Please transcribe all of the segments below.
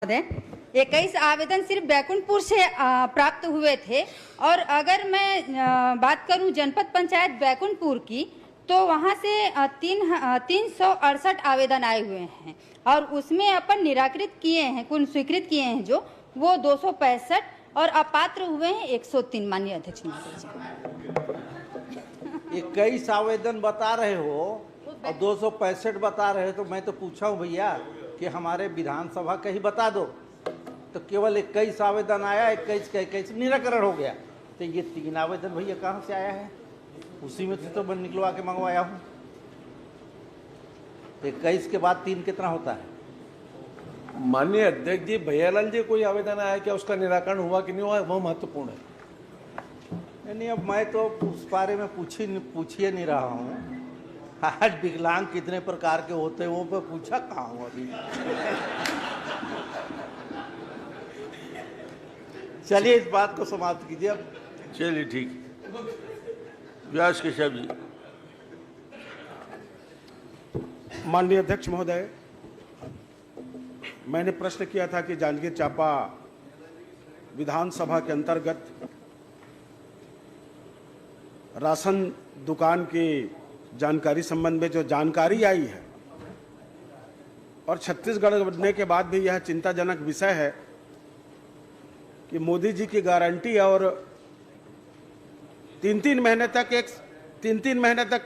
21 आवेदन सिर्फ बैकुंठपुर से प्राप्त हुए थे। और अगर मैं बात करूं जनपद पंचायत बैकुंठपुर की, तो वहां से 368 आवेदन आए हुए हैं और उसमें अपन निराकृत किए हैं, कुल स्वीकृत किए हैं जो वो 265 और अपात्र हुए हैं 103। माननीय अध्यक्ष महोदय जी, 21 आवेदन बता रहे हो और 265 बता रहे हो, तो मैं तो पूछा हूँ भैया कि हमारे विधानसभा का ही बता दो। तो केवल 21 आवेदन आया, 21 का 21 निराकरण हो गया। तो ये 3 आवेदन भैया कहाँ से आया है? उसी में से तो मैं निकलवा के मंगवाया हूँ। 21 के बाद 3 कितना होता है? माननीय अध्यक्ष जी, भैयालाल जी कोई आवेदन आया क्या, उसका निराकरण हुआ कि नहीं हुआ, वो महत्वपूर्ण है। नहीं, अब मैं तो उस बारे में पूछिए नहीं रहा हूँ। आज विकलांग कितने प्रकार के होते हैं वो मैं पूछा कहाँ हूँ अभी। चलिए इस बात को समाप्त कीजिए अब। चलिए ठीक। व्यास केशव जी। माननीय अध्यक्ष महोदय, मैंने प्रश्न किया था कि जांजगीर चांपा विधानसभा के अंतर्गत राशन दुकान की जानकारी संबंध में जो जानकारी आई है, और छत्तीसगढ़ बनने के बाद भी यह चिंताजनक विषय है कि मोदी जी की गारंटी और 3-3 महीने तक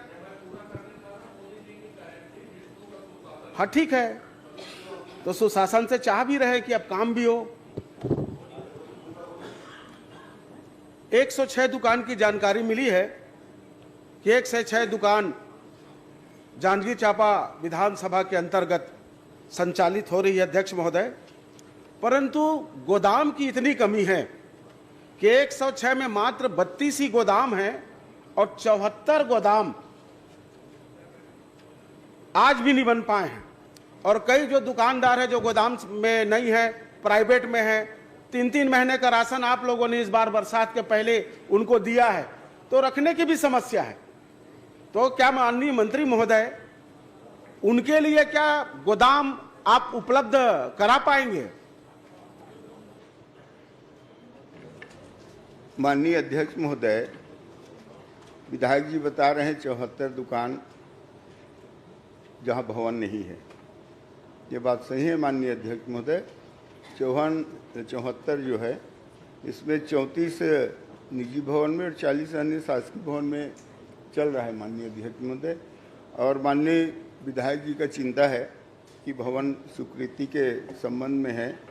हाँ ठीक है, तो सुशासन से चाह भी रहे कि अब काम भी हो। 106 दुकान की जानकारी मिली है कि 106 दुकान जांजगीर चांपा विधानसभा के अंतर्गत संचालित हो रही है अध्यक्ष महोदय, परंतु गोदाम की इतनी कमी है कि 106 में मात्र 32 ही गोदाम हैं और 74 गोदाम आज भी नहीं बन पाए हैं। और कई जो दुकानदार है जो गोदाम में नहीं है, प्राइवेट में है, 3-3 महीने का राशन आप लोगों ने इस बार बरसात के पहले उनको दिया है, तो रखने की भी समस्या है। तो क्या माननीय मंत्री महोदय, उनके लिए क्या गोदाम आप उपलब्ध करा पाएंगे? माननीय अध्यक्ष महोदय, विधायक जी बता रहे हैं 74 दुकान जहां भवन नहीं है। ये बात सही है माननीय अध्यक्ष महोदय। 74 जो है, इसमें 34 निजी भवन में और 40 अन्य शासकीय भवन में चल रहा है माननीय अध्यक्ष महोदय। और माननीय विधायक जी का चिंता है कि भवन स्वीकृति के संबंध में है।